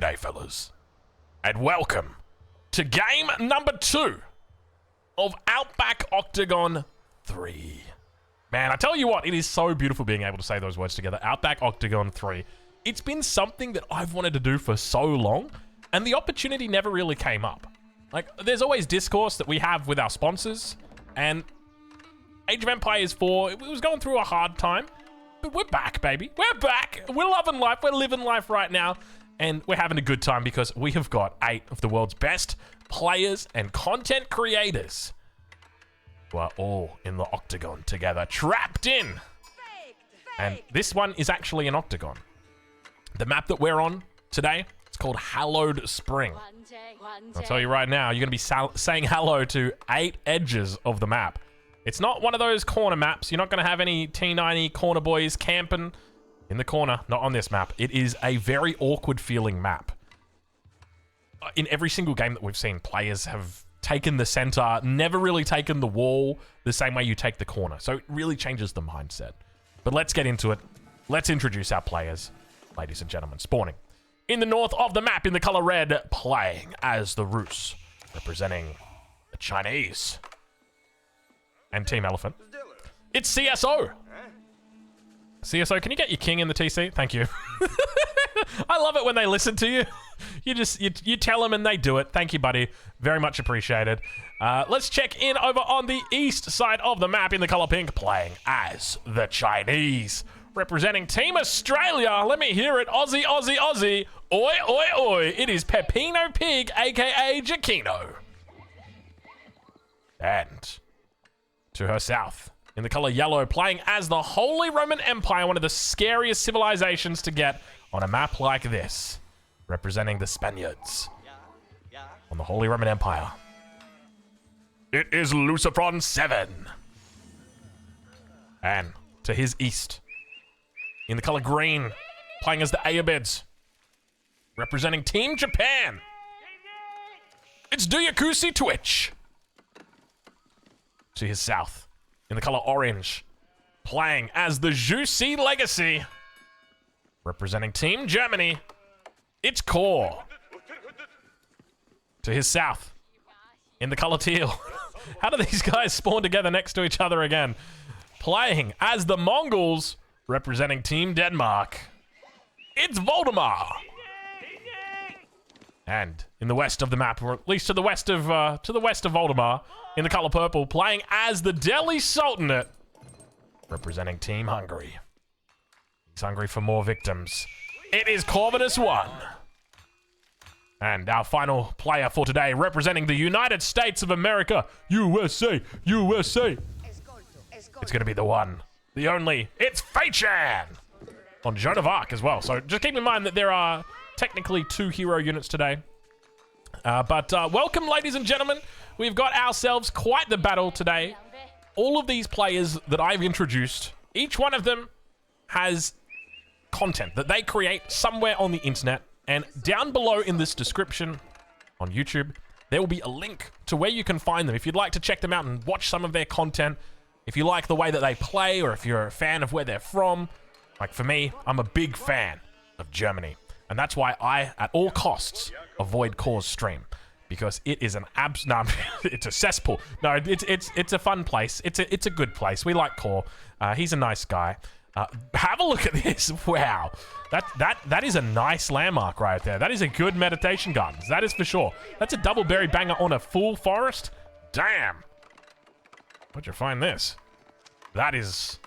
G'day, fellas, and welcome to game number 2 of Outback Octagon 3. Man, I tell you what, it is so beautiful being able to say those words together. Outback Octagon 3. It's been something that I've wanted to do for so long, and the opportunity never really came up. Like, there's always discourse that we have with our sponsors, and Age of Empires 4, it was going through a hard time, but we're back, baby. We're back. We're loving life. We're living life right now. And we're having a good time because we have got 8 of the world's best players and content creators who are all in the octagon together, trapped in. And this one is actually an octagon. The map that we're on today, it's called Hallowed Spring. I'll tell you right now, you're going to be saying hello to 8 edges of the map. It's not one of those corner maps. You're not going to have any T90 corner boys camping in the corner, not on this map. It is a very awkward feeling map. In every single game that we've seen, players have taken the center, never really taken the wall the same way you take the corner. So it really changes the mindset. But let's get into it. Let's introduce our players, ladies and gentlemen. Spawning in the north of the map in the color red, playing as the Rus, representing the Chinese and Team Elephant. It's CSO. CSO, can you get your king in the TC? Thank you. I love it when they listen to you. You tell them and they do it. Thank you, buddy. Very much appreciated. Let's check in over on the east side of the map in the color pink, playing as the Chinese, representing Team Australia. Let me hear it. Aussie, Aussie, Aussie. Oi, oi, oi. It is Pepino Pig, aka Giacchino. And to her south, in the color yellow, playing as the Holy Roman Empire, one of the scariest civilizations to get on a map like this, representing the Spaniards on the Holy Roman Empire. It is Lucifron 7. And to his east, in the color green, playing as the Ayyubids, representing Team Japan, it's Duyakusi Twitch. To his south, in the color orange, playing as the Juicy Legacy, representing Team Germany, it's Core. To his south, in the color teal, how do these guys spawn together next to each other again? Playing as the Mongols, representing Team Denmark, it's Voldemar. And in the west of the map, or at least to the west of Voldemar, in the color purple, playing as the Delhi Sultanate, representing Team Hungary. He's hungry for more victims. It is Corvinus 1. And our final player for today, representing the United States of America, USA, USA. It's going to be the one, the only, it's Fei-Chan on Joan of Arc as well. So just keep in mind that there are technically 2 hero units today. But welcome, ladies and gentlemen. We've got ourselves quite the battle today. All of these players that I've introduced, each one of them has content that they create somewhere on the internet. And down below in this description on YouTube, there will be a link to where you can find them. If you'd like to check them out and watch some of their content, if you like the way that they play, or if you're a fan of where they're from, like for me, I'm a big fan of Germany. And that's why I, at all costs, avoid Core's stream, because it is an it's a cesspool. No, it's a fun place. It's a good place. We like Core. He's a nice guy. Have a look at this. Wow, that is a nice landmark right there. That is a good meditation gardens. That is for sure. That's a double berry banger on a full forest. Damn. Where'd you find this? That's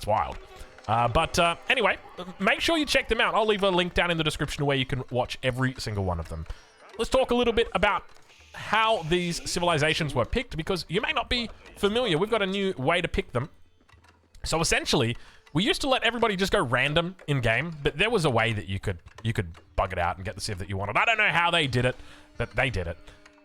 wild. But anyway, make sure you check them out. I'll leave a link down in the description where you can watch every single one of them. Let's talk a little bit about how these civilizations were picked, because you may not be familiar. We've got a new way to pick them. So essentially, we used to let everybody just go random in game, but there was a way that you could bug it out and get the civ that you wanted. I don't know how they did it, but they did it.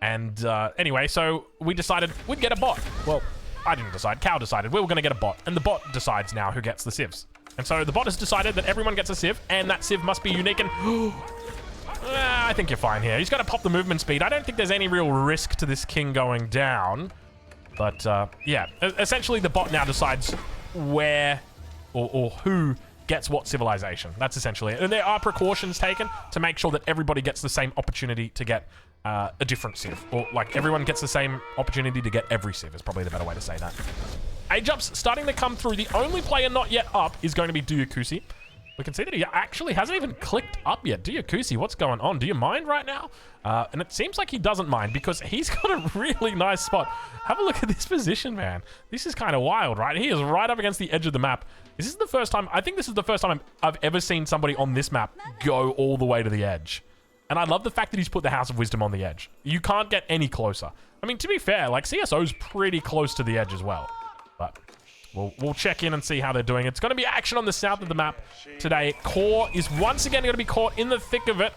And anyway, so we decided we'd get a bot. Well, I didn't decide. Cal decided we were going to get a bot, and the bot decides now who gets the civs. And so the bot has decided that everyone gets a civ, and that civ must be unique. And I think you're fine here. He's got to pop the movement speed. I don't think there's any real risk to this king going down. But yeah, essentially the bot now decides where or who gets what civilization. That's essentially it. And there are precautions taken to make sure that everybody gets the same opportunity to get a different civ. Or, like, everyone gets the same opportunity to get every civ is probably the better way to say that. Age up's starting to come through. The only player not yet up is going to be Duyakusi. We can see that he actually hasn't even clicked up yet. Duyakusi, what's going on? Do you mind right now? And it seems like he doesn't mind because he's got a really nice spot. Have a look at this position, man. This is kind of wild, right? He is right up against the edge of the map. This is the first time, I think this is the first time I've ever seen somebody on this map go all the way to the edge. And I love the fact that he's put the House of Wisdom on the edge. You can't get any closer. I mean, to be fair, like, CSO's pretty close to the edge as well. But we'll check in and see how they're doing. It's going to be action on the south of the map today. Core is once again going to be caught in the thick of it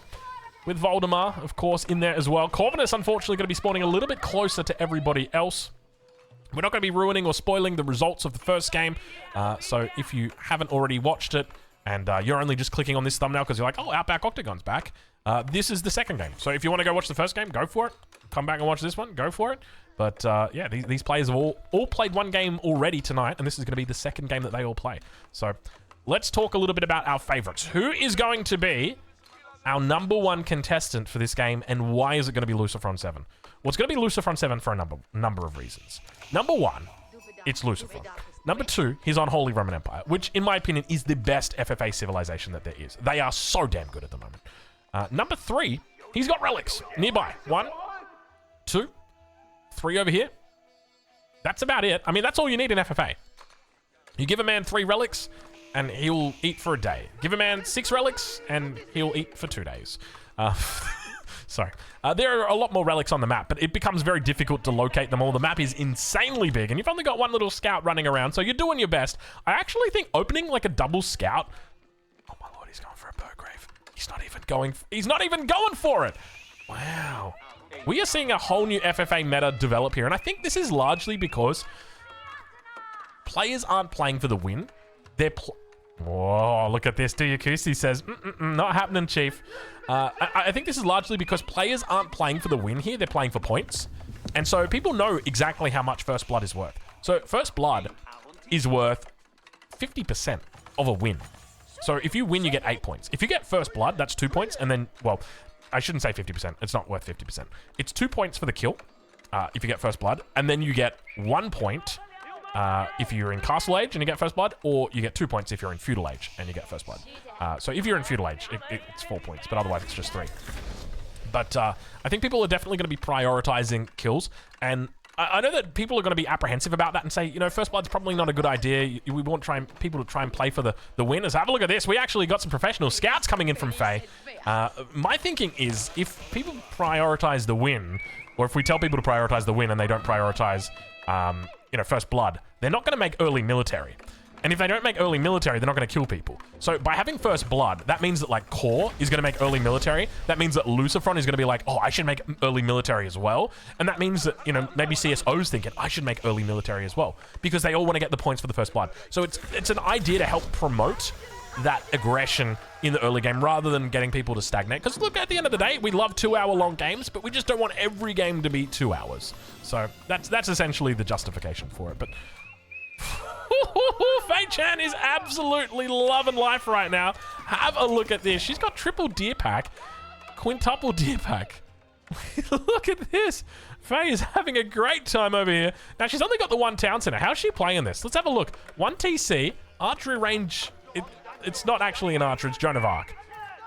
with Voldemar, of course, in there as well. Corvinus, unfortunately, going to be spawning a little bit closer to everybody else. We're not going to be ruining or spoiling the results of the first game. So if you haven't already watched it and you're only just clicking on this thumbnail because you're like, oh, Outback Octagon's back, this is the second game. So if you want to go watch the first game, go for it. Come back and watch this one, go for it. But yeah, these players have all played one game already tonight, and this is going to be the second game that they all play. So let's talk a little bit about our favorites. Who is going to be our #1 contestant for this game, and why is it going to be Lucifron 7? Well, it's going to be Lucifron 7 for a number of reasons. #1, it's Lucifron. #2, he's on Holy Roman Empire, which, in my opinion, is the best FFA civilization that there is. They are so damn good at the moment. #3, he's got relics nearby. 1, 2, 3 over here. That's about it. I mean, that's all you need in FFA. You give a man 3 relics, and he'll eat for a day. Give a man 6 relics, and he'll eat for 2 days. Sorry. There are a lot more relics on the map, but it becomes very difficult to locate them all. The map is insanely big, and you've only got one little scout running around, so you're doing your best. I actually think opening like a double scout... Oh my lord, he's going for a Burgrave. He's not even going for it! Wow. We are seeing a whole new FFA meta develop here, and I think this is largely because players aren't playing for the win. They're whoa, look at this. Duyakusi says, not happening, Chief. I think this is largely because players aren't playing for the win here. They're playing for points. And so people know exactly how much First Blood is worth. So First Blood is worth 50% of a win. So if you win, you get 8 points. If you get First Blood, that's 2 points. And then, well, I shouldn't say 50%. It's not worth 50%. It's 2 points for the kill if you get First Blood. And then you get 1 point if you're in Castle Age and you get First Blood, or you get 2 points if you're in Feudal Age and you get First Blood. So if you're in Feudal Age, it's 4 points, but otherwise it's just 3. But I think people are definitely going to be prioritizing kills, and I know that people are going to be apprehensive about that and say, you know, First Blood's probably not a good idea. We want people to try and play for the winners. Have a look at this. We actually got some professional scouts coming in from Faye. My thinking is if people prioritize the win, or if we tell people to prioritize the win and they don't prioritize, you know, First Blood, they're not going to make early military. And if they don't make early military, they're not going to kill people. So by having First Blood, that means that, like, Core is going to make early military. That means that Lucifron is going to be like, oh, I should make early military as well. And that means that, you know, maybe CSO's thinking, I should make early military as well. Because they all want to get the points for the First Blood. So it's an idea to help promote that aggression in the early game rather than getting people to stagnate. Because look, at the end of the day, we love 2-hour-long games, but we just don't want every game to be 2 hours. So that's essentially the justification for it. But Faye Chan is absolutely loving life right now. Have a look at this. She's got triple deer pack, quintuple deer pack. Look at this. Faye is having a great time over here. Now, she's only got the 1 town center. How's she playing this? Let's have a look. 1 TC, archery range. It's not actually an archer, it's Joan of Arc.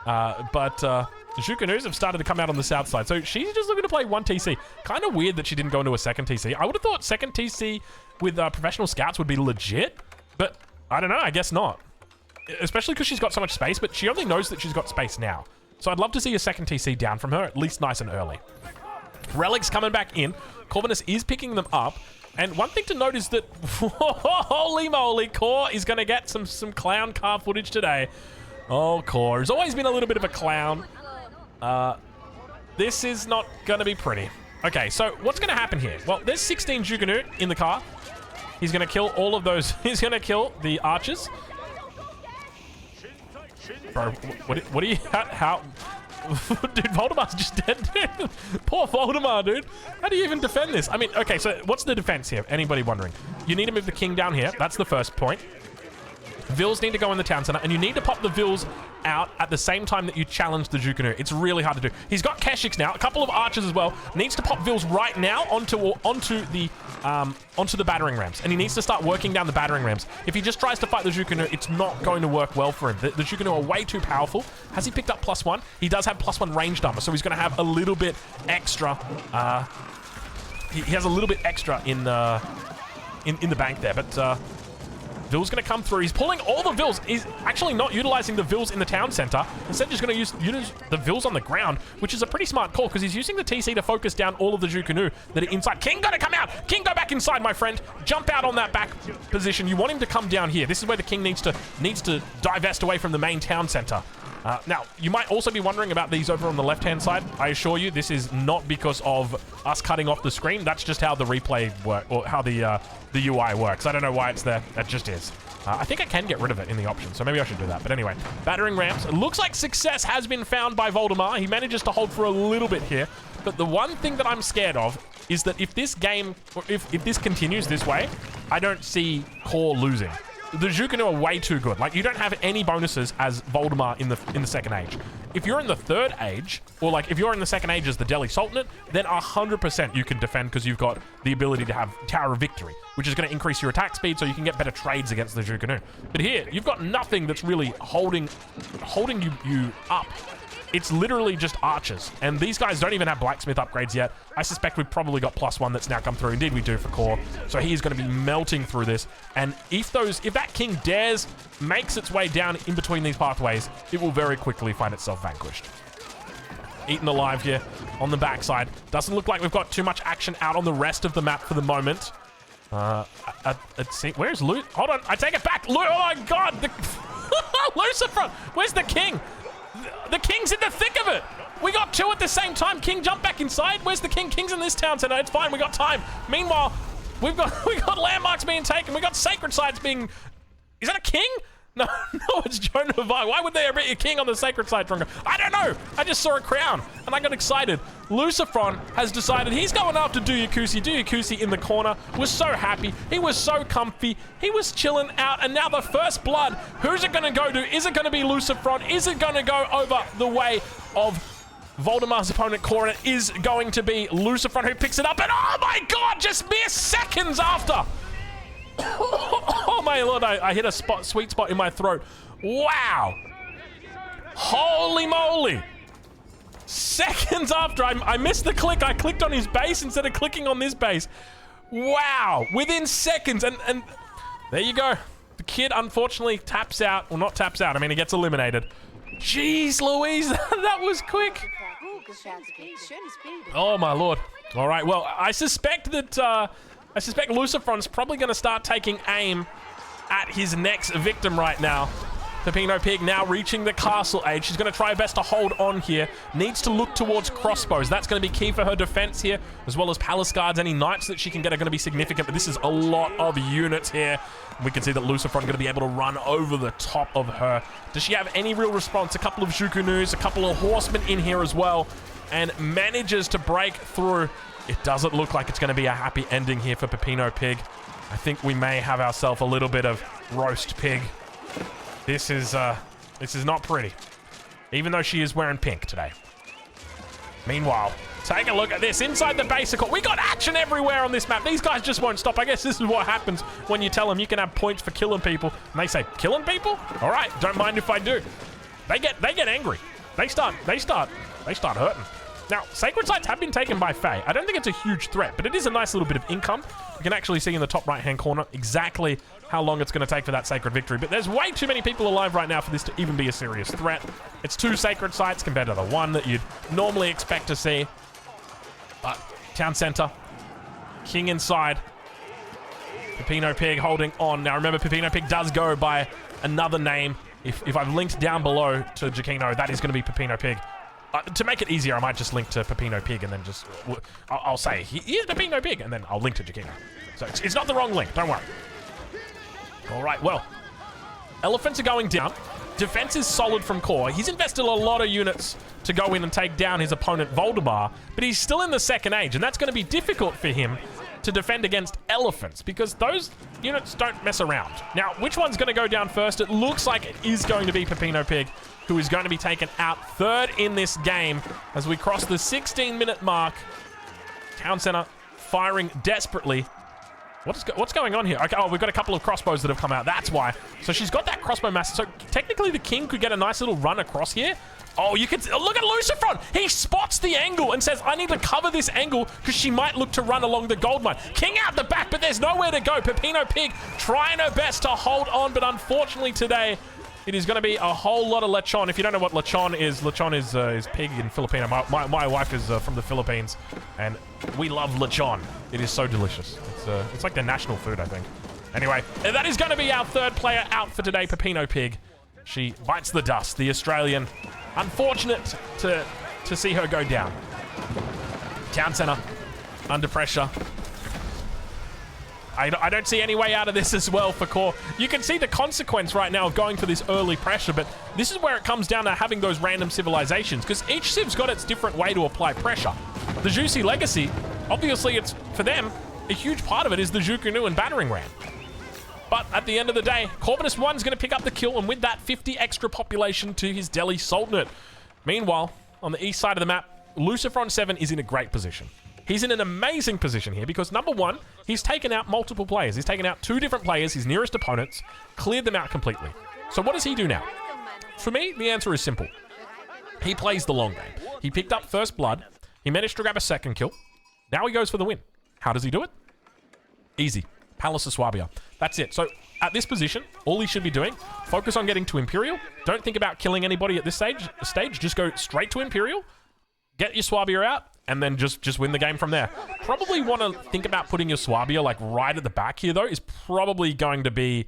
But the Jukanus have started to come out on the south side. So she's just looking to play 1 TC. Kind of weird that she didn't go into a 2nd TC. I would have thought 2nd TC with professional scouts would be legit, but I don't know, I guess not. Especially because she's got so much space, but she only knows that she's got space now. So I'd love to see a 2nd TC down from her, at least nice and early. Relics coming back in. Corvinus is picking them up. And one thing to note is that, holy moly, Core is going to get some clown car footage today. Oh, Core has always been a little bit of a clown. This is not going to be pretty. Okay, so what's going to happen here? Well, there's 16 Juganu in the car. He's going to kill all of those. He's going to kill the archers. Bro, what are you... How... Dude, Voldemar's just dead, dude. Poor Voldemar, dude. How do you even defend this? I mean, okay, so what's the defense here? Anybody wondering? You need to move the king down here. That's the first point. Vils need to go in the town center, and you need to pop the Vils out at the same time that you challenge the Jukunu. It's really hard to do. He's got Keshiks now, a couple of archers as well. Needs to pop Vils right now onto the battering rams, and he needs to start working down the battering rams. If he just tries to fight the Jukunu, it's not going to work well for him. The Jukunu are way too powerful. Has he picked up +1? He does have +1 ranged armor, so he's going to have a little bit extra. He has a little bit extra in the bank there, but Vil's going to come through. He's pulling all the Vils. He's actually not utilizing the Vils in the town center. Instead, just going to use the Vils on the ground, which is a pretty smart call because he's using the TC to focus down all of the Jukunu that are inside. King got to come out. King, go back inside, my friend. Jump out on that back position. You want him to come down here. This is where the King needs to divest away from the main town center. Now, you might also be wondering about these over on the left-hand side. I assure you, this is not because of us cutting off the screen. That's just how the replay works, or how the UI works. I don't know why it's there. That just is. I think I can get rid of it in the options, so maybe I should do that. But anyway, battering rams. It looks like success has been found by Voldemar. He manages to hold for a little bit here. But the one thing that I'm scared of is that if this game, or if this continues this way, I don't see Core losing. The Jukunu are way too good. Like, you don't have any bonuses as Voldemar in the second age. If you're in the third age, or like if you're in the second age as the Delhi Sultanate, then 100% you can defend because you've got the ability to have Tower of Victory, which is going to increase your attack speed so you can get better trades against the Jukunu. But here, you've got nothing that's really holding you up. It's literally just archers, and these guys don't even have blacksmith upgrades yet. I suspect we've probably got +1 that's now come through. Indeed, we do for Core. So he is going to be melting through this. And if that King dares makes its way down in between these pathways, it will very quickly find itself vanquished. Eaten alive here on the backside. Doesn't look like we've got too much action out on the rest of the map for the moment. Let's see. Where's Loot? Hold on. I take it back. Loot. Oh my God. Lucifer. Where's the King? The King's in the thick of it. We got two at the same time. King, jump back inside. Where's the King? King's in this town center. It's fine. We got time. Meanwhile, we got landmarks being taken. We got sacred sites being. Is that a King? No, it's Joan of Arc. Why would they be a king on the sacred side, Trongo? I don't know. I just saw a crown, and I got excited. Lucifron has decided he's going after Duyakusi. Duyakusi in the corner was so happy. He was so comfy. He was chilling out, and now the first blood. Who's it going to go to? Is it going to be Lucifron? Is it going to go over the way of Voldemar's opponent, Core? And it is going to be Lucifron who picks it up, and oh my God, just mere seconds after. Oh my Lord, I hit a sweet spot in my throat. Wow. Holy moly. Seconds after I missed the click, I clicked on his base instead of clicking on this base. Wow. Within seconds, and there you go. The kid unfortunately taps out. Well, not taps out. I mean, he gets eliminated. Jeez Louise, that was quick. Oh my Lord. All right, well, I suspect that Lucifron's probably going to start taking aim at his next victim right now. Pepino Pig now reaching the castle age. She's going to try her best to hold on here. Needs to look towards crossbows. That's going to be key for her defense here, as well as palace guards. Any knights that she can get are going to be significant, but this is a lot of units here. We can see that Lucifron going to be able to run over the top of her. Does she have any real response? A couple of Jukunus, a couple of horsemen in here as well, and manages to break through. It doesn't look like it's going to be a happy ending here for Pepino Pig. I think we may have ourselves a little bit of roast pig. This is not pretty, even though she is wearing pink today. Meanwhile, take a look at this. Inside the basic, we got action everywhere on this map. These guys just won't stop. I guess this is what happens when you tell them you can have points for killing people. And they say, killing people? All right, don't mind if I do. They get angry. They start hurting. Now, sacred sites have been taken by Faye. I don't think it's a huge threat, but it is a nice little bit of income. You can actually see in the top right-hand corner exactly how long it's going to take for that sacred victory. But there's way too many people alive right now for this to even be a serious threat. It's 2 sacred sites compared to the 1 that you'd normally expect to see. Town center. King inside. Pepino Pig holding on. Now, remember, Pepino Pig does go by another name. If I've linked down below to Giacchino, that is going to be Pepino Pig. To make it easier, I might just link to Pepino Pig and then just... I'll say, here's Pepino Pig, and then I'll link to Giacchino. So it's not the wrong link, don't worry. All right, well, elephants are going down. Defense is solid from Core. He's invested a lot of units to go in and take down his opponent, Voldemar, but he's still in the second age, and that's going to be difficult for him to defend against elephants, because those units don't mess around. Now, which one's going to go down first? It looks like it is going to be Pepino Pig, who is going to be taken out third in this game as we cross the 16-minute mark. Town Center firing desperately. What's going on here? Okay, oh, we've got a couple of crossbows that have come out. That's why. So she's got that crossbow master. So technically the king could get a nice little run across here. Oh, you can look at Lucifron. He spots the angle and says, I need to cover this angle because she might look to run along the gold mine. King out the back, but there's nowhere to go. Pepino Pig trying her best to hold on, but unfortunately today, it is going to be a whole lot of lechon. If you don't know what lechon is pig in Filipino. My wife is from the Philippines, and we love lechon. It is so delicious. It's like their national food, I think. Anyway, that is going to be our third player out for today, Pepino Pig. She bites the dust, the Australian. Unfortunate to see her go down. Town Center under pressure. I don't see any way out of this as well for Core. You can see the consequence right now of going for this early pressure, but this is where it comes down to having those random civilizations, because each civ's got its different way to apply pressure. The Jussi Legacy, obviously it's, for them, a huge part of it is the Zhukunu and battering ram. But at the end of the day, Corvinus 1's going to pick up the kill, and with that, 50 extra population to his Delhi Sultanate. Meanwhile, on the east side of the map, Lucifron 7 is in a great position. He's in an amazing position here because, number one, he's taken out multiple players. He's taken out 2 different players, his nearest opponents, cleared them out completely. So what does he do now? For me, the answer is simple. He plays the long game. He picked up first blood. He managed to grab a second kill. Now he goes for the win. How does he do it? Easy. Palace of Swabia. That's it. So at this position, all he should be doing, focus on getting to Imperial. Don't think about killing anybody at this stage. Just go straight to Imperial. Get your Swabia out, and then just win the game from there. Probably want to think about putting your Swabia like right at the back here, though, is probably going to be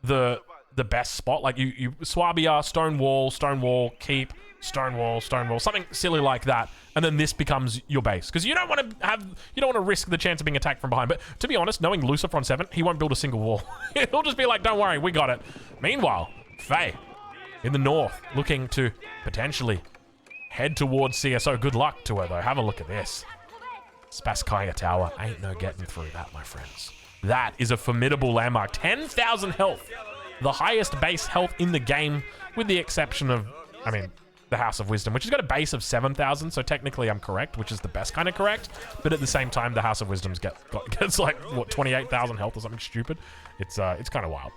the best spot. Like you Swabia, Stonewall, keep, Stonewall, something silly like that, and then this becomes your base, because you don't want to risk the chance of being attacked from behind. But to be honest, knowing Lucifron 7, he won't build a single wall. He'll just be like, don't worry, we got it. Meanwhile, Faye in the north looking to potentially head towards CSO. Good luck to her, though. Have a look at this. Spasskaya Tower. Ain't no getting through that, my friends. That is a formidable landmark. 10,000 health. The highest base health in the game, with the exception of, I mean, the House of Wisdom, which has got a base of 7,000, so technically I'm correct, which is the best kind of correct. But at the same time, the House of Wisdom's gets like, what, 28,000 health or something stupid. It's kind of wild.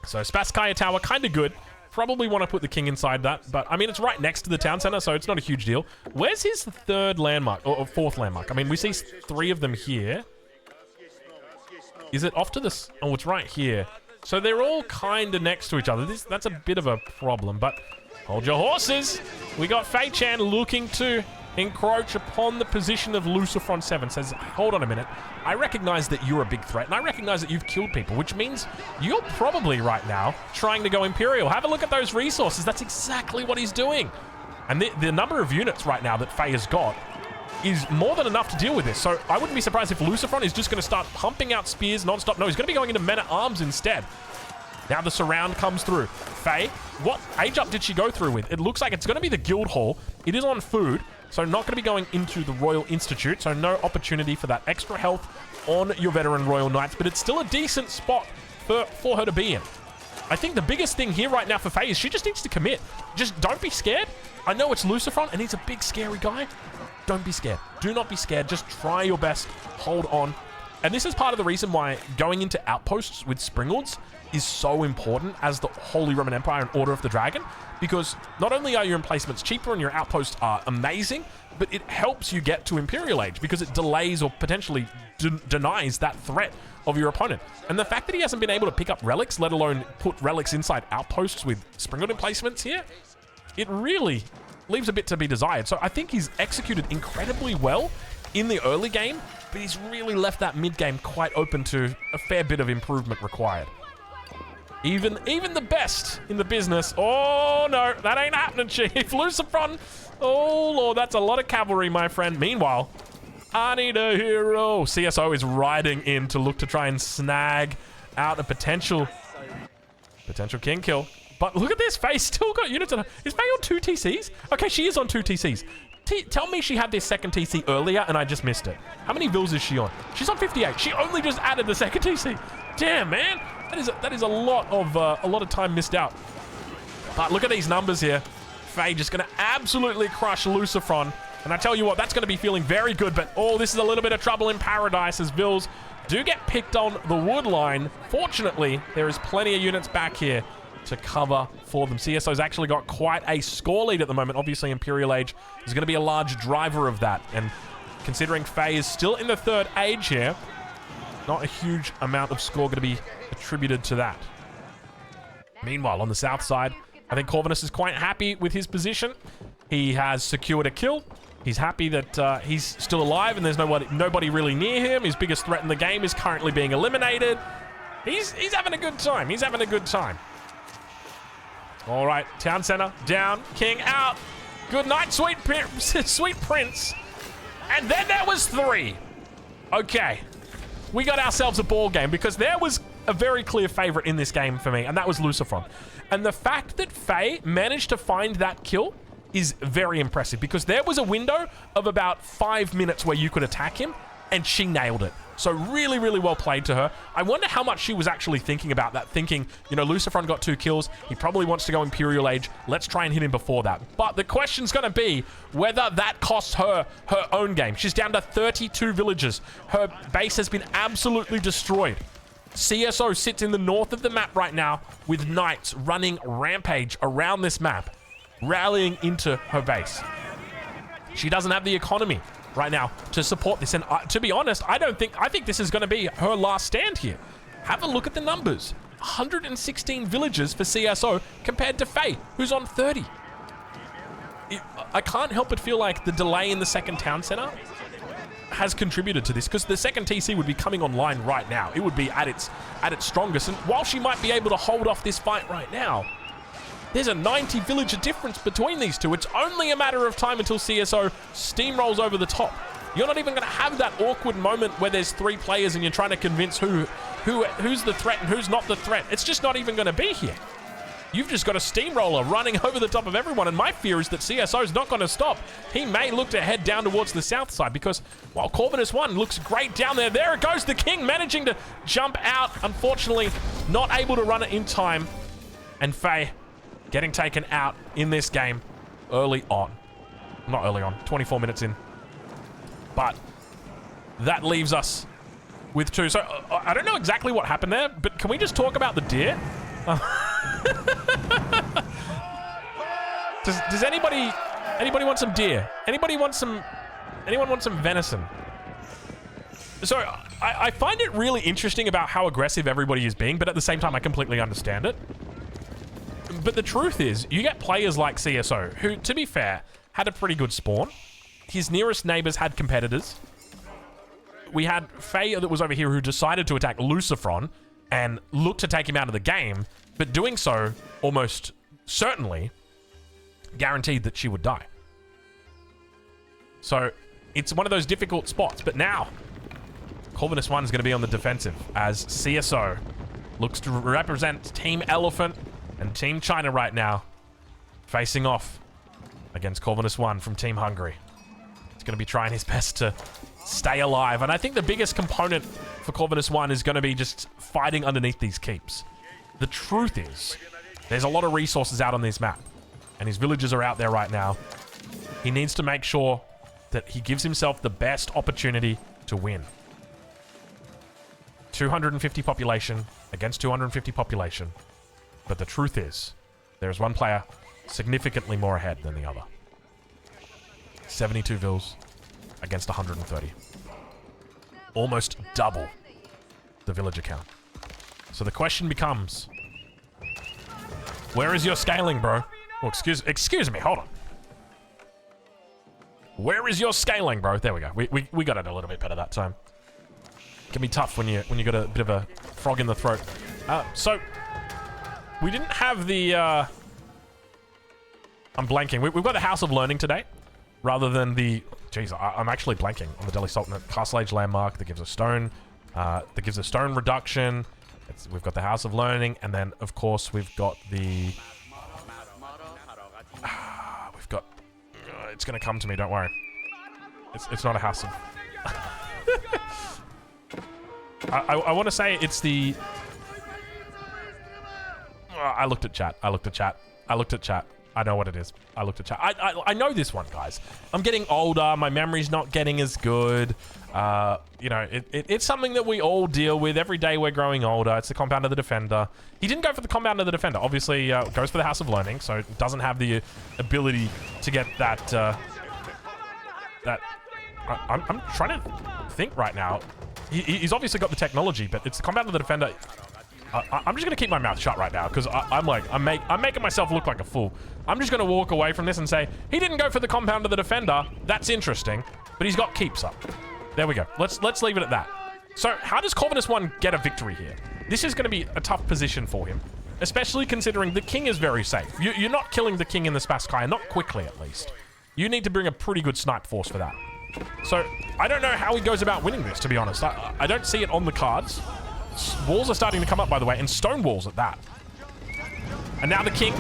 So Spasskaya Tower, kind of good. Probably want to put the king inside that, but I mean, it's right next to the town center, so it's not a huge deal. Where's his third landmark, or fourth landmark? I mean, we see 3 of them here. Is it off to this? Oh, it's right here. So they're all kind of next to each other. That's a bit of a problem, but hold your horses. We got Fei Chan looking to encroach upon the position of Lucifron 7. Says, hold on a minute. I recognize that you're a big threat, and I recognize that you've killed people, which means you're probably right now trying to go Imperial. Have a look at those resources. That's exactly what he's doing. And the number of units right now that Faye has got is more than enough to deal with this. So I wouldn't be surprised if Lucifron is just going to start pumping out spears non-stop. No, he's going to be going into men-at-arms instead. Now the surround comes through. Faye, what age up did she go through with? It looks like it's going to be the guild hall. It is on food, so not going to be going into the Royal Institute, so no opportunity for that extra health on your veteran Royal Knights, but it's still a decent spot for her to be in. I think the biggest thing here right now for Faye is she just needs to commit. Just don't be scared. I know it's Lucifron, and he's a big, scary guy. Don't be scared. Do not be scared. Just try your best. Hold on. And this is part of the reason why going into outposts with Springalds is so important as the Holy Roman Empire and Order of the Dragon, because not only are your emplacements cheaper and your outposts are amazing, but it helps you get to Imperial Age because it delays or potentially denies that threat of your opponent. And the fact that he hasn't been able to pick up relics, let alone put relics inside outposts with Springald emplacements here, it really leaves a bit to be desired. So I think he's executed incredibly well in the early game, but he's really left that mid game quite open to a fair bit of improvement required. Even the best in the business. Oh no, that ain't happening, Chief. Lucifron. Oh lord, that's a lot of cavalry, my friend. Meanwhile, I need a hero. CSO is riding in to look to try and snag out a potential king kill. But look at this. Faye's still got units on her. Is Faye on 2 TCs? Okay, she is on 2 TCs. Tell me she had this second TC earlier and I just missed it. How many vills is she on? She's on 58. She only just added the second TC. Damn, man. That is a lot of time missed out. But look at these numbers here. Faye just going to absolutely crush Lucifron. And I tell you what, that's going to be feeling very good. But, oh, this is a little bit of trouble in paradise as vills do get picked on the wood line. Fortunately, there is plenty of units back here to cover for them. CSO's actually got quite a score lead at the moment. Obviously, Imperial Age is going to be a large driver of that. And considering Faye is still in the 3rd age here, not a huge amount of score going to be attributed to that. Meanwhile, on the south side, I think Corvinus is quite happy with his position. He has secured a kill. He's happy that he's still alive and there's nobody really near him. His biggest threat in the game is currently being eliminated. He's having a good time. He's having a good time. All right, town center down, king out. Good night, sweet prince. And then there was 3. Okay, we got ourselves a ball game because there was a very clear favorite in this game for me, and that was Lucifron. And the fact that Faye managed to find that kill is very impressive because there was a window of about 5 minutes where you could attack him, and she nailed it. So really, really well played to her. I wonder how much she was actually thinking about that, thinking, you know, Lucifron got 2 kills. He probably wants to go Imperial Age. Let's try and hit him before that. But the question's going to be whether that costs her her own game. She's down to 32 villagers. Her base has been absolutely destroyed. CSO sits in the north of the map right now with knights running rampage around this map, rallying into her base. She doesn't have the economy right now to support this, and to be honest, I think this is going to be her last stand here. Have a look at the numbers. 116 villagers for CSO compared to Faye, who's on 30. I can't help but feel like the delay in the second town center has contributed to this, because the second TC would be coming online right now. It would be at its strongest, and while she might be able to hold off this fight right now, there's a 90 villager difference between these two. It's only a matter of time until CSO steamrolls over the top. You're not even going to have that awkward moment where there's 3 players and you're trying to convince who's the threat and who's not the threat. It's just not even going to be here. You've just got a steamroller running over the top of everyone, and my fear is that CSO's not going to stop. He may look to head down towards the south side, because while Corvinus 1 looks great down there, there it goes, the king managing to jump out. Unfortunately, not able to run it in time, and Faye getting taken out in this game early on. Not early on, 24 minutes in. But that leaves us with 2. So I don't know exactly what happened there, but can we just talk about the deer? Does anybody want some deer? Anyone want some venison? So I find it really interesting about how aggressive everybody is being, but at the same time I completely understand it. But the truth is, you get players like CSO, who, to be fair, had a pretty good spawn. His nearest neighbors had competitors. We had Faye that was over here who decided to attack Lucifron and looked to take him out of the game, but doing so almost certainly guaranteed that she would die. So it's one of those difficult spots, but now Corvinus 1 is going to be on the defensive as CSO looks to represent Team Elephant and Team China right now, facing off against Corvinus 1 from Team Hungary. He's going to be trying his best to stay alive, and I think the biggest component for Corvinus 1 is going to be just fighting underneath these keeps. The truth is, there's a lot of resources out on this map, and his villagers are out there right now. He needs to make sure that he gives himself the best opportunity to win. 250 population against 250 population. But the truth is, there's one player significantly more ahead than the other. 72 vills against 130. Almost double the villager count. So the question becomes, where is your scaling, bro? Oh, excuse me, hold on. Where is your scaling, bro? There we go. We got it a little bit better that time. It can be tough when you got a bit of a frog in the throat. So we didn't have the I'm blanking. We've got the House of Learning today, rather than the... Jeez, I'm actually blanking on the Delhi Sultanate Castle Age landmark that gives a stone reduction. We've got the House of Learning, and then, of course, we've got the... we've got... it's going to come to me, don't worry. It's not a House of... I want to say it's the... I looked at chat. I looked at chat. I know what it is. I looked at chat. I know this one, guys. I'm getting older. My memory's not getting as good. You know, it's something that we all deal with. Every day we're growing older. It's the Compound of the Defender. He didn't go for the Compound of the Defender. Obviously, goes for the House of Learning, so it doesn't have the ability to get that... I'm trying to think right now. He's obviously got the technology, but it's the Compound of the Defender... I'm just going to keep my mouth shut right now because I'm making myself look like a fool. I'm just going to walk away from this and say, he didn't go for the Compound of the Defender. That's interesting, but he's got keeps up. There we go. Let's leave it at that. So how does Corvinus 1 get a victory here? This is going to be a tough position for him, especially considering the king is very safe. You're not killing the king in the Spasskaya, not quickly at least. You need to bring a pretty good snipe force for that. So I don't know how he goes about winning this, to be honest. I don't see it on the cards. Walls are starting to come up, by the way, and stone walls at that. And now the king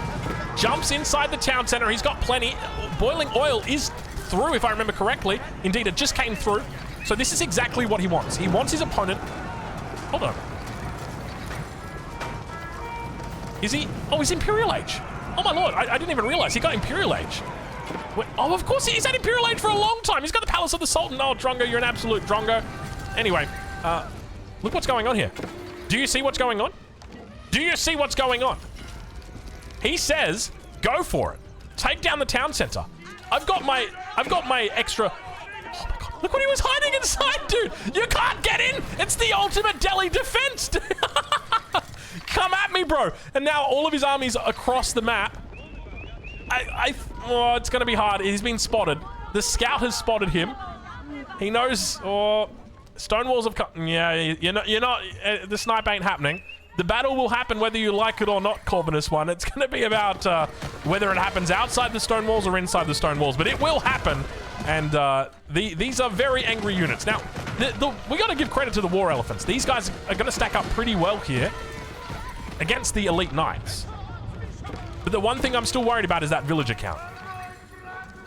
jumps inside the town center. He's got plenty. Boiling oil is through, if I remember correctly. Indeed, it just came through. So this is exactly what he wants. He wants his opponent... Hold on. Is he... Oh, he's Imperial Age. Oh, my lord. I didn't even realize he got Imperial Age. Wait, oh, of course, he's had Imperial Age for a long time. He's got the Palace of the Sultan. Oh, Drongo, you're an absolute Drongo. Anyway, look what's going on here. Do you see what's going on? Do you see what's going on? He says, go for it. Take down the town center. I've got my extra... Oh my god, look what he was hiding inside, dude. You can't get in. It's the ultimate Delhi defense, dude. Come at me, bro. And now all of his armies are across the map. Oh, it's going to be hard. He's been spotted. The scout has spotted him. He knows... Oh, stone walls have come... Yeah, you're not... the snipe ain't happening. The battle will happen whether you like it or not, Corvinus 1. It's going to be about whether it happens outside the stone walls or inside the stone walls. But it will happen. And these are very angry units. Now, we got to give credit to the war elephants. These guys are going to stack up pretty well here against the elite knights. But the one thing I'm still worried about is that villager count.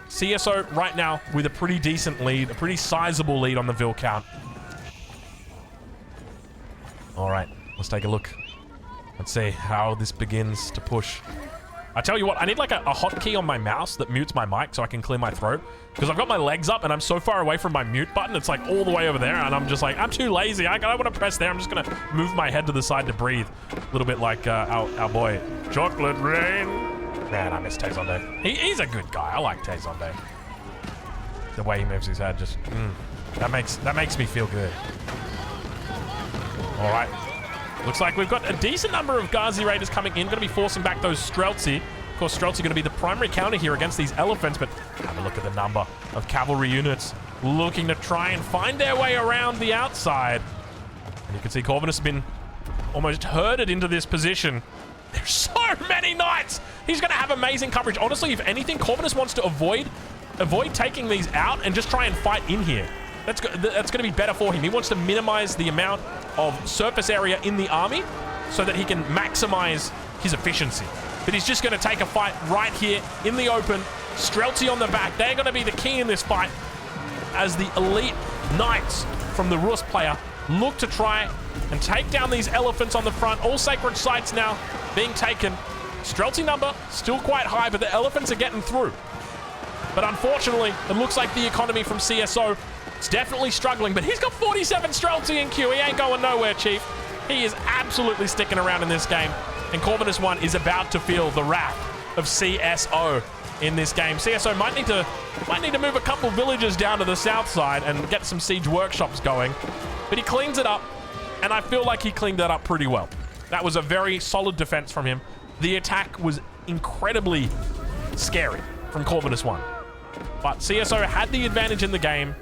CSO right now with a pretty decent lead, a pretty sizable lead on the vill count. All right, let's take a look. Let's see how this begins to push. I tell you what, I need like a hotkey on my mouse that mutes my mic so I can clear my throat. Because I've got my legs up and I'm so far away from my mute button, it's like all the way over there, and I'm just like, I'm too lazy. I don't want to press there. I'm just going to move my head to the side to breathe. A little bit like our boy, Chocolate Rain. Man, I miss Tezonde. He's a good guy. I like Tezonde. The way he moves his head just, that makes me feel good. All right. Looks like we've got a decent number of Ghazi Raiders coming in. Going to be forcing back those Streltsy. Of course, Streltsy going to be the primary counter here against these elephants, but have a look at the number of cavalry units looking to try and find their way around the outside. And you can see Corvinus has been almost herded into this position. There's so many knights. He's going to have amazing coverage. Honestly, if anything, Corvinus wants to avoid taking these out and just try and fight in here. That's going to be better for him. He wants to minimize the amount of surface area in the army so that he can maximize his efficiency. But he's just going to take a fight right here in the open. Streltsy on the back. They're going to be the key in this fight as the elite knights from the Rus player look to try and take down these elephants on the front. All sacred sites now being taken. Streltsy number still quite high, but the elephants are getting through. But unfortunately, it looks like the economy from CSO is definitely struggling, but he's got 47 Streltsy in queue. He ain't going nowhere, Chief. He is absolutely sticking around in this game, and Corvinus 1 is about to feel the wrath of CSO in this game. CSO might need to move a couple villages down to the south side and get some siege workshops going, but he cleans it up, and I feel like he cleaned that up pretty well. That was a very solid defense from him. The attack was incredibly scary from Corvinus 1. But CSO had the advantage in the game.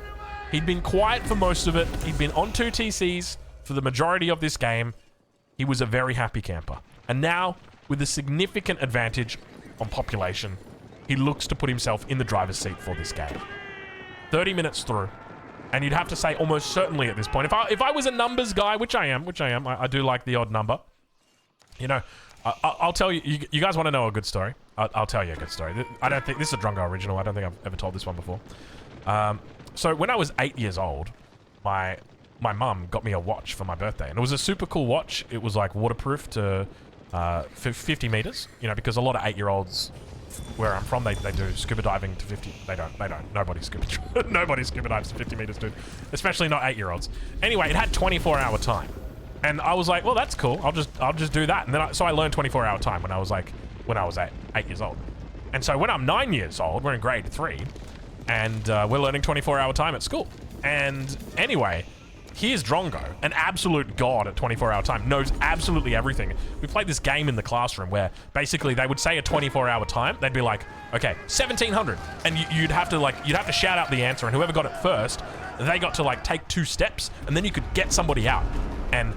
He'd been quiet for most of it. He'd been on 2 TCs for the majority of this game. He was a very happy camper. And now, with a significant advantage on population, he looks to put himself in the driver's seat for this game. 30 minutes through. And you'd have to say almost certainly at this point. If I was a numbers guy, which I am, I do like the odd number. You know, I'll tell you, you guys want to know a good story? I'll tell you a good story. I don't think, this is a Drongo original. I don't think I've ever told this one before. So when I was 8 years old, my mum got me a watch for my birthday. And it was a super cool watch. It was like waterproof to 50 meters, you know, because a lot of 8-year-olds where I'm from, they do scuba diving to 50. They don't. Nobody scuba dives to 50 meters, dude. Especially not 8-year-olds. Anyway, it had 24-hour time. And I was like, well, that's cool. I'll just do that. And then so I learned 24-hour time when I was 8 years old. And so when I'm 9 years old, we're in grade 3, and we're learning 24-hour time at school. And anyway, here's Drongo, an absolute god at 24-hour time, knows absolutely everything. We played this game in the classroom where basically they would say a 24-hour time. They'd be like, okay, 1700. And you'd have to shout out the answer, and whoever got it first, they got to like take 2 steps, and then you could get somebody out. And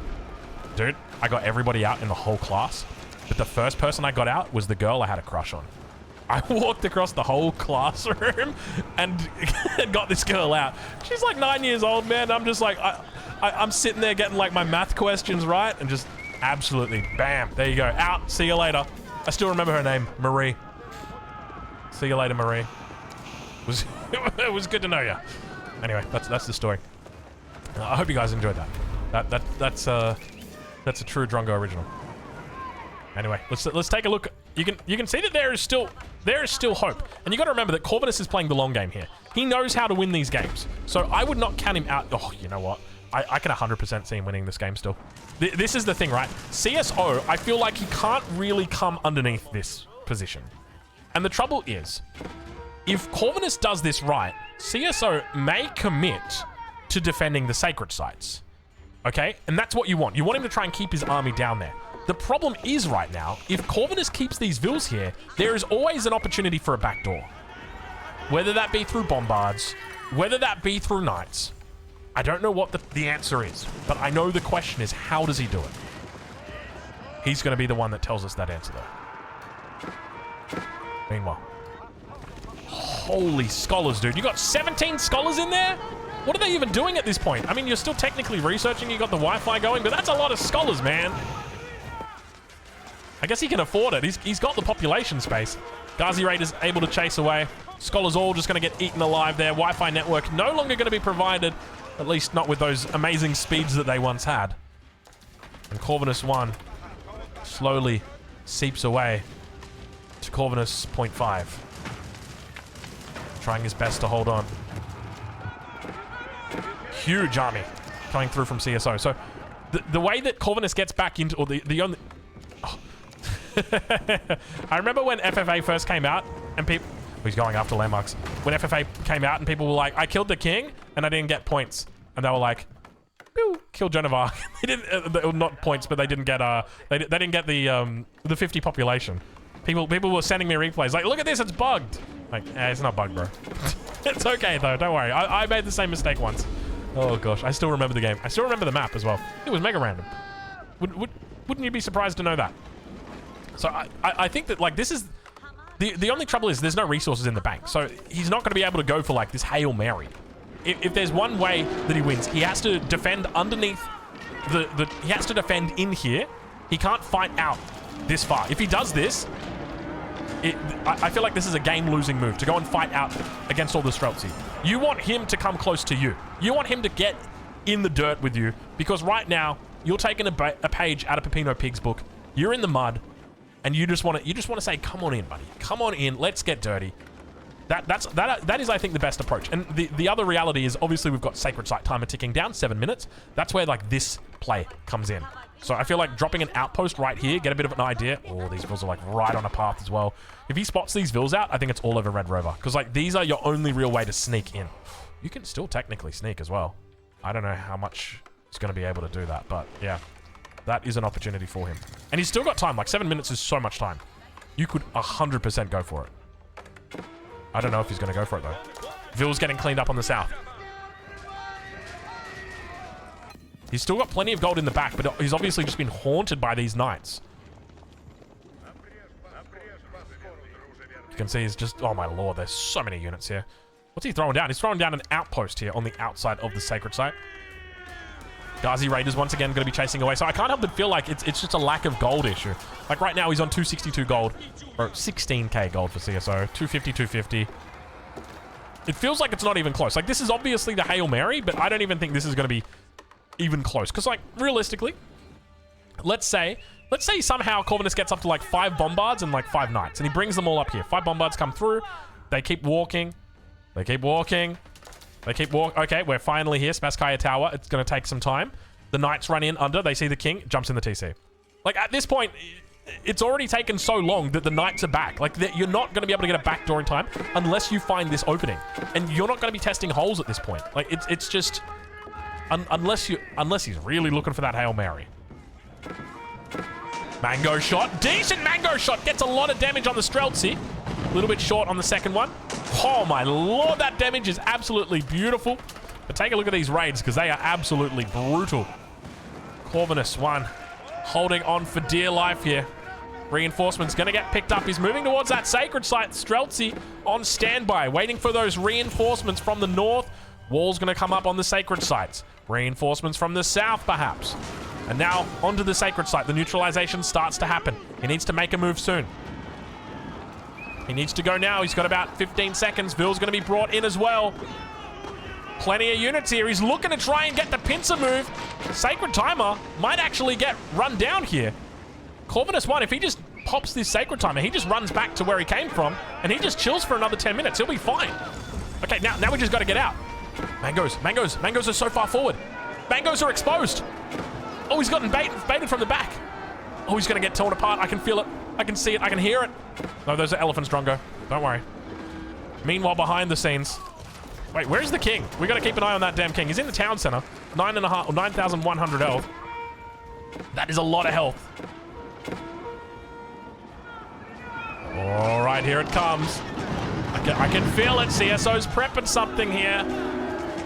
dude, I got everybody out in the whole class. But the first person I got out was the girl I had a crush on. I walked across the whole classroom and got this girl out. She's like 9 years old, man. I'm just like, I'm sitting there getting like my math questions right, and just absolutely, bam, there you go. Out, see you later. I still remember her name, Marie. See you later, Marie. It was good to know you. Anyway, that's the story. I hope you guys enjoyed that. That's a true Drongo original. Anyway, let's take a look. You can see that there is still hope. And you got to remember that Corvinus is playing the long game here. He knows how to win these games. So I would not count him out. Oh, you know what? I can 100% see him winning this game still. This is the thing, right? CSO, I feel like he can't really come underneath this position. And the trouble is, if Corvinus does this right, CSO may commit to defending the sacred sites. Okay? And that's what you want. You want him to try and keep his army down there. The problem is right now, if Corvinus keeps these vills here, there is always an opportunity for a backdoor. Whether that be through bombards, whether that be through knights. I don't know what the answer is, but I know the question is, how does he do it? He's going to be the one that tells us that answer, though. Meanwhile. Holy scholars, dude. You got 17 scholars in there? What are they even doing at this point? I mean, you're still technically researching, you got the Wi-Fi going, but that's a lot of scholars, man. I guess he can afford it. He's got the population space. Ghazi Raid is able to chase away. Scholars all just going to get eaten alive there. Wi-Fi network no longer going to be provided, at least not with those amazing speeds that they once had. And Corvinus 1 slowly seeps away to Corvinus 0.5. Trying his best to hold on. Huge army coming through from CSO. So the way that Corvinus gets back into, or the only... Oh. I remember when FFA first came out and people... He's going after landmarks. When FFA came out and people were like, I killed the king and I didn't get points. And they were like, pew, killed Joan of Arc. They didn't, not points, but they didn't get, they didn't get the 50 population. People were sending me replays like, look at this, it's bugged. Like, it's not bugged, bro. It's okay though, don't worry. I made the same mistake once. Oh gosh, I still remember the game. I still remember the map as well. It was mega random. Wouldn't you be surprised to know that? So I think that, like, this is... The only trouble is there's no resources in the bank. So he's not going to be able to go for, like, this Hail Mary. If there's one way that he wins, he has to defend underneath he has to defend in here. He can't fight out this far. If he does this, I feel like this is a game-losing move, to go and fight out against all the Streltsy. You want him to come close to you. You want him to get in the dirt with you, because right now, you're taking a page out of Peppino Pig's book. You're in the mud. And you just want to say, come on in, buddy. Come on in. Let's get dirty. That is, I think, the best approach. And the other reality is, obviously, we've got Sacred Site timer ticking down, 7 minutes. That's where, like, this play comes in. So I feel like dropping an outpost right here, get a bit of an idea. Oh, these vills are, like, right on a path as well. If he spots these vills out, I think it's all over Red Rover. Because, like, these are your only real way to sneak in. You can still technically sneak as well. I don't know how much he's going to be able to do that, but, yeah. That is an opportunity for him. And he's still got time. Like, 7 minutes is so much time. You could 100% go for it. I don't know if he's going to go for it, though. Vill's getting cleaned up on the south. He's still got plenty of gold in the back, but he's obviously just been haunted by these knights. You can see he's just... Oh, my lord. There's so many units here. What's he throwing down? He's throwing down an outpost here on the outside of the sacred site. Ghazi Raiders once again going to be chasing away. So I can't help but feel like it's just a lack of gold issue. Like right now he's on 262 gold. Or 16k gold for CSO. 250, 250. It feels like it's not even close. Like this is obviously the Hail Mary, but I don't even think this is going to be even close. Because like realistically, let's say somehow Corvinus gets up to like 5 bombards and like 5 knights. And he brings them all up here. 5 bombards come through. They keep walking. They keep walking. They keep walking. Okay, we're finally here. Spasskaya Tower. It's going to take some time. The knights run in under. They see the king. Jumps in the TC. Like, at this point, it's already taken so long that the knights are back. Like, you're not going to be able to get a backdoor in time unless you find this opening. And you're not going to be testing holes at this point. Like, it's just... unless he's really looking for that Hail Mary. Mango shot. Decent mango shot. Gets a lot of damage on the Streltsy. A little bit short on the second one. Oh my lord, that damage is absolutely beautiful. But take a look at these raids because they are absolutely brutal. Corvinus 1 holding on for dear life here. Reinforcements going to get picked up. He's moving towards that sacred site. Streltsy on standby, waiting for those reinforcements from the north. Wall's going to come up on the sacred sites. Reinforcements from the south, perhaps. And now onto the sacred site. The neutralization starts to happen. He needs to make a move soon. He needs to go now. He's got about 15 seconds. Ville's going to be brought in as well. Plenty of units here. He's looking to try and get the pincer move. Sacred Timer might actually get run down here. Corvinus 1, if he just pops this Sacred Timer, he just runs back to where he came from, and he just chills for another 10 minutes. He'll be fine. Okay, now we just got to get out. Mangoes are so far forward. Mangoes are exposed. Oh, he's gotten baited from the back. Oh, he's going to get torn apart. I can feel it. I can see it. I can hear it. No, those are elephants, Drongo. Don't worry. Meanwhile, behind the scenes... Wait, where's the king? We got to keep an eye on that damn king. He's in the town center. 9,100 health. That is a lot of health. All right, here it comes. I can feel it. CSO's prepping something here.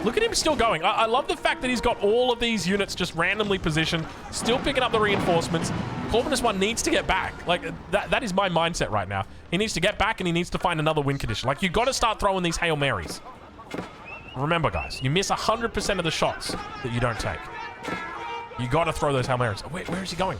Look at him still going. I love the fact that he's got all of these units just randomly positioned, still picking up the reinforcements. Corvinus 1 needs to get back. Like, that is my mindset right now. He needs to get back and he needs to find another win condition. Like, you got to start throwing these Hail Marys. Remember, guys, you miss 100% of the shots that you don't take. You got to throw those Hail Marys. Oh, wait, where is he going?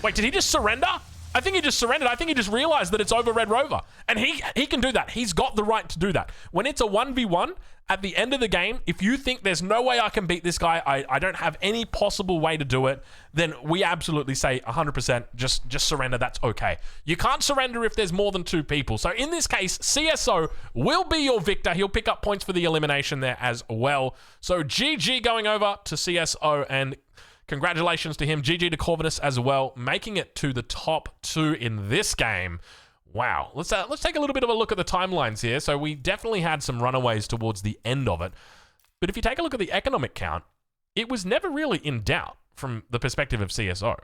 Wait, did he just surrender? I think he just surrendered. I think he just realized that it's over Red Rover. And he can do that. He's got the right to do that. When it's a 1v1, at the end of the game, if you think there's no way I can beat this guy, I don't have any possible way to do it, then we absolutely say 100% just surrender. That's okay. You can't surrender if there's more than 2 people. So in this case, CSO will be your victor. He'll pick up points for the elimination there as well. So GG going over to CSO, and congratulations to him. GG to Corvinus as well, making it to the top 2 in this game. Wow. Let's take a little bit of a look at the timelines here. So we definitely had some runaways towards the end of it. But if you take a look at the economic count, it was never really in doubt from the perspective of CSO.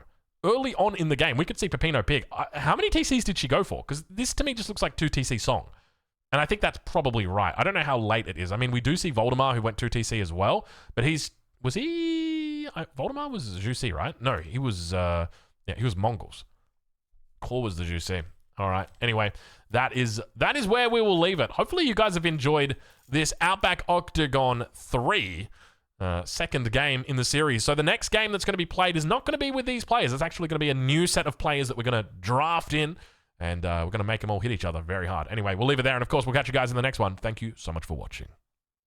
Early on in the game, we could see Pepino Pig. How many TCs did she go for? Because this to me just looks like 2 TC Song. And I think that's probably right. I don't know how late it is. I mean, we do see Voldemar who went 2 TC as well. But Voldemar was Jussi, right? No, he was, he was Mongols. Claw was the Jussi. All right. Anyway, that is where we will leave it. Hopefully you guys have enjoyed this Outback Octagon 3 second game in the series. So the next game that's going to be played is not going to be with these players. It's actually going to be a new set of players that we're going to draft in, and we're going to make them all hit each other very hard. Anyway, we'll leave it there, and of course, we'll catch you guys in the next one. Thank you so much for watching.